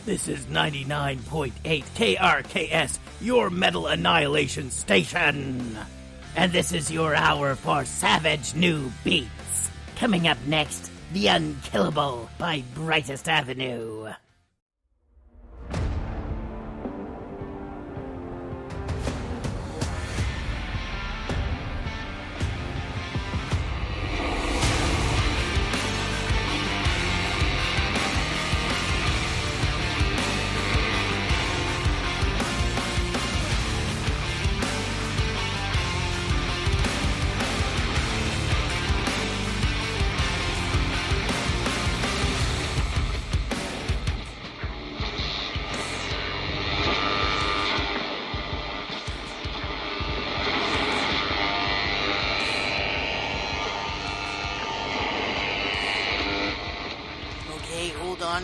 This is 99.8 KRKS, your metal annihilation station. And this is your hour for savage new beats. Coming up next, The Unkillable by Brightest Avenue. Hold on.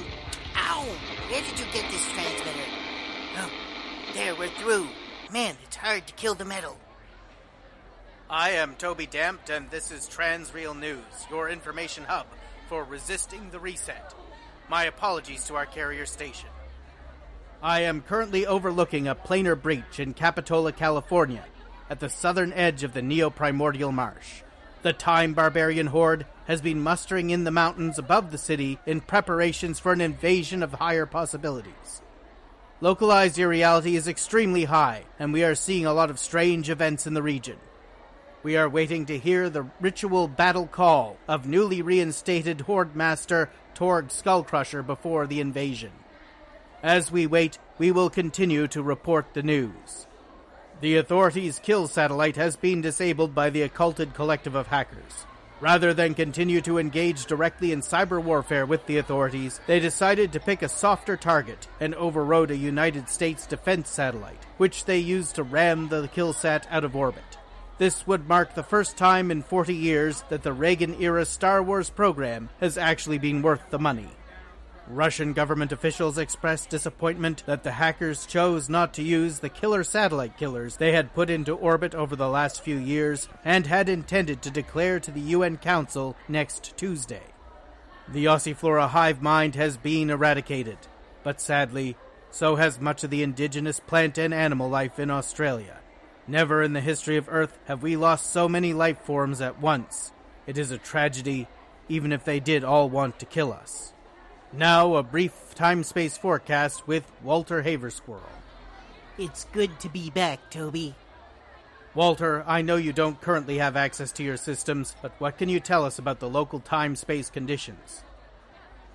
Ow! Where did you get this transmitter? Oh, there, we're through. Man, it's hard to kill the metal. I am Toby Dampt, and this is Transreal News, your information hub for resisting the reset. My apologies to our carrier station. I am currently overlooking a planar breach in Capitola, California, at the southern edge of the Neo-Primordial Marsh. The Time Barbarian Horde has been mustering in the mountains above the city in preparations for an invasion of higher possibilities. Localized irreality is extremely high, and we are seeing a lot of strange events in the region. We are waiting to hear the ritual battle call of newly reinstated Horde Master Torg Skullcrusher before the invasion. As we wait, we will continue to report the news. The authorities' kill satellite has been disabled by the occulted collective of hackers. Rather than continue to engage directly in cyber warfare with the authorities, they decided to pick a softer target and overrode a United States defense satellite, which they used to ram the killsat out of orbit. This would mark the first time in 40 years that the Reagan-era Star Wars program has actually been worth the money. Russian government officials expressed disappointment that the hackers chose not to use the killer satellite killers they had put into orbit over the last few years and had intended to declare to the UN Council next Tuesday. The Ossiflora hive mind has been eradicated, but sadly, so has much of the indigenous plant and animal life in Australia. Never in the history of Earth have we lost so many life forms at once. It is a tragedy, even if they did all want to kill us. Now, a brief time-space forecast with Walter Haversquirrel. It's good to be back, Toby. Walter, I know you don't currently have access to your systems, but what can you tell us about the local time-space conditions?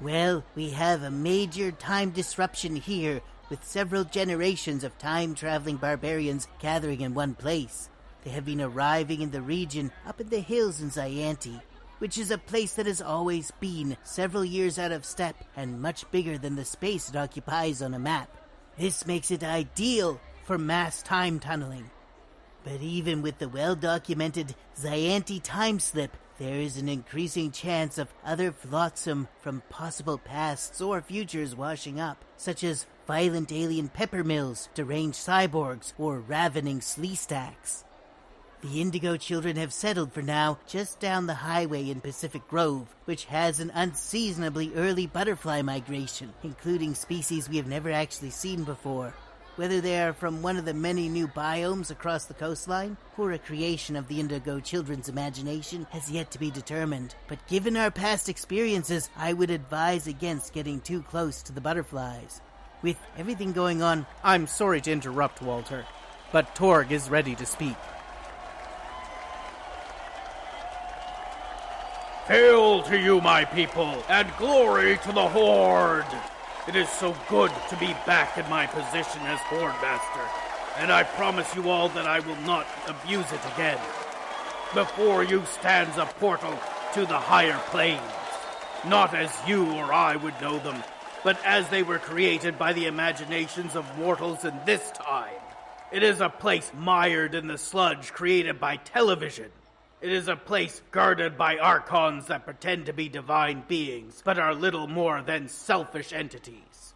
Well, we have a major time disruption here, with several generations of time-traveling barbarians gathering in one place. They have been arriving in the region up in the hills in Zyanti, which is a place that has always been several years out of step and much bigger than the space it occupies on a map. This makes it ideal for mass time tunneling. But even with the well-documented Zyanti time slip, there is an increasing chance of other flotsam from possible pasts or futures washing up, such as violent alien peppermills, deranged cyborgs, or ravening slee stacks. The Indigo children have settled for now just down the highway in Pacific Grove, which has an unseasonably early butterfly migration, including species we have never actually seen before. Whether they are from one of the many new biomes across the coastline, or a creation of the Indigo children's imagination, has yet to be determined. But given our past experiences, I would advise against getting too close to the butterflies. With everything going on... I'm sorry to interrupt, Walter, but Torg is ready to speak. Hail to you, my people, and glory to the Horde! It is so good to be back in my position as Horde Master, and I promise you all that I will not abuse it again. Before you stands a portal to the higher planes, not as you or I would know them, but as they were created by the imaginations of mortals in this time. It is a place mired in the sludge created by television. It is a place guarded by archons that pretend to be divine beings, but are little more than selfish entities.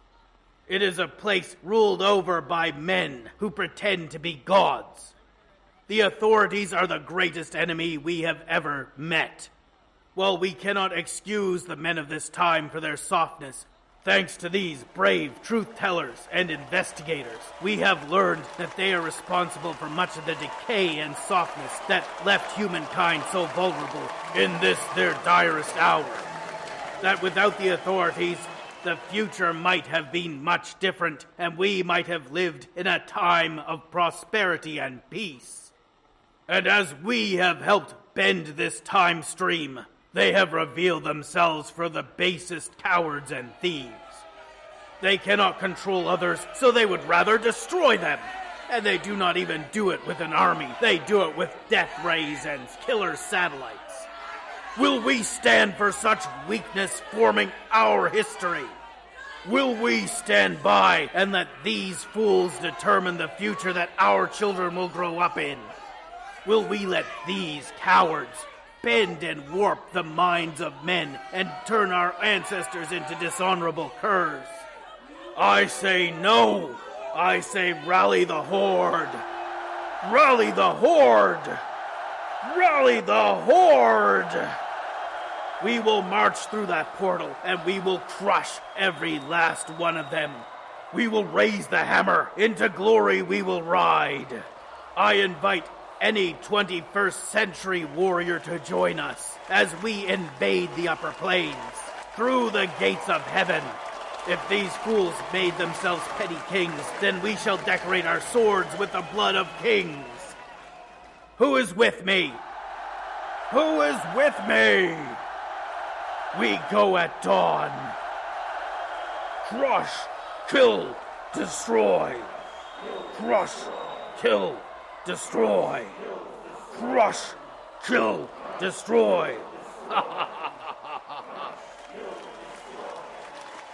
It is a place ruled over by men who pretend to be gods. The authorities are the greatest enemy we have ever met. While we cannot excuse the men of this time for their softness, Thanks to these brave truth-tellers and investigators, we have learned that they are responsible for much of the decay and softness that left humankind so vulnerable in this their direst hour. That without the authorities, the future might have been much different, and we might have lived in a time of prosperity and peace. And as we have helped bend this time stream, they have revealed themselves for the basest cowards and thieves. They cannot control others, so they would rather destroy them. And they do not even do it with an army. They do it with death rays and killer satellites. Will we stand for such weakness forming our history? Will we stand by and let these fools determine the future that our children will grow up in? Will we let these cowards bend and warp the minds of men and turn our ancestors into dishonorable curs? I say no. I say rally the Horde. Rally the Horde. Rally the Horde. We will march through that portal and we will crush every last one of them. We will raise the hammer. Into glory we will ride. I invite any 21st century warrior to join us as we invade the upper planes through the gates of heaven. If these fools made themselves petty kings, then we shall decorate our swords with the blood of kings. Who is with me? Who is with me? We go at dawn. Crush, kill, destroy. Crush, kill, destroy. Crush, kill, destroy.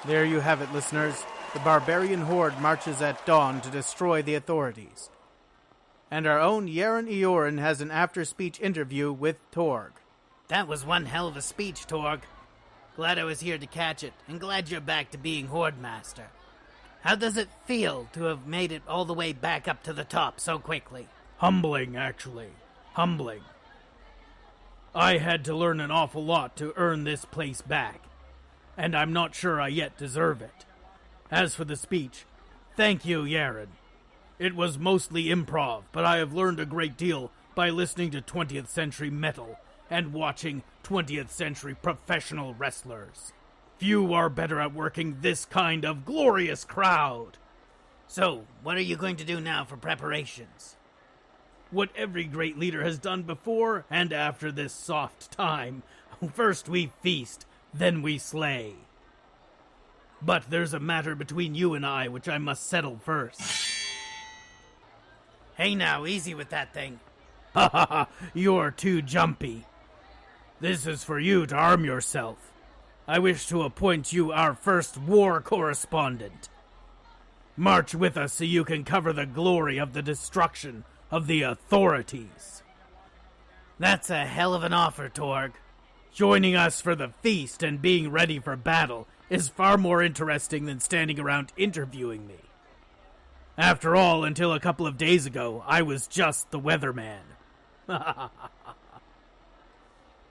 There you have it, listeners. The barbarian horde marches at dawn to destroy the authorities. And our own Yaren Eorin has an after-speech interview with Torg. That was one hell of a speech, Torg. Glad I was here to catch it, and glad you're back to being Horde Master. How does it feel to have made it all the way back up to the top so quickly? Humbling, actually. Humbling. I had to learn an awful lot to earn this place back, and I'm not sure I yet deserve it. As for the speech, thank you, Yaren. It was mostly improv, but I have learned a great deal by listening to 20th century metal and watching 20th century professional wrestlers. Few are better at working this kind of glorious crowd. So, what are you going to do now for preparations? What every great leader has done before and after this soft time. First we feast, then we slay. But there's a matter between you and I which I must settle first. Hey now, easy with that thing. Ha ha ha, you're too jumpy. This is for you to arm yourself. I wish to appoint you our first war correspondent. March with us so you can cover the glory of the destruction of the authorities. That's a hell of an offer, Torg. Joining us for the feast and being ready for battle is far more interesting than standing around interviewing me. After all, until a couple of days ago, I was just the weatherman.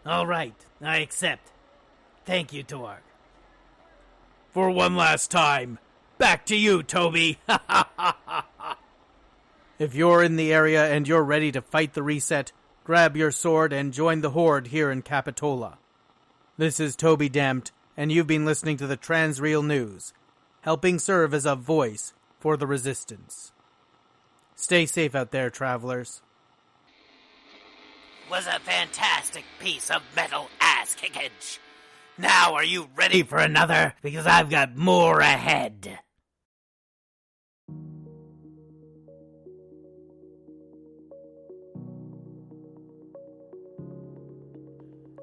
All right, I accept. Thank you, Torg. For one last time, back to you, Toby. If you're in the area and you're ready to fight the reset, grab your sword and join the Horde here in Capitola. This is Toby Dampt, and you've been listening to the Transreal News, helping serve as a voice for the Resistance. Stay safe out there, travelers. Was a fantastic piece of metal ass-kickage. Now are you ready for another? Because I've got more ahead.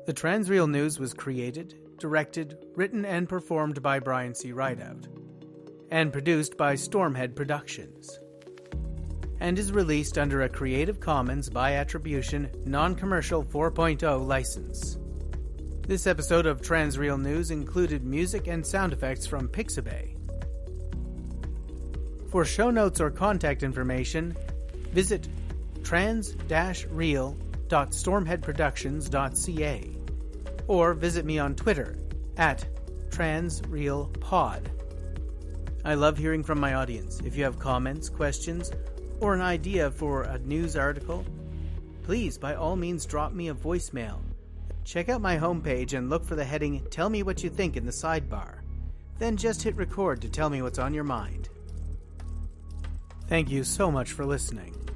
The Transreal News was created, directed, written, and performed by Brian C. Rideout, and produced by Stormhead Productions, and is released under a Creative Commons by Attribution, Non-Commercial 4.0 license. This episode of Transreal News included music and sound effects from Pixabay. For show notes or contact information, visit trans-real.stormheadproductions.ca or visit me on Twitter @transrealpod. I love hearing from my audience. If you have comments, questions, or an idea for a news article, please, by all means, drop me a voicemail. Check out my homepage and look for the heading Tell Me What You Think in the sidebar. Then just hit record to tell me what's on your mind. Thank you so much for listening.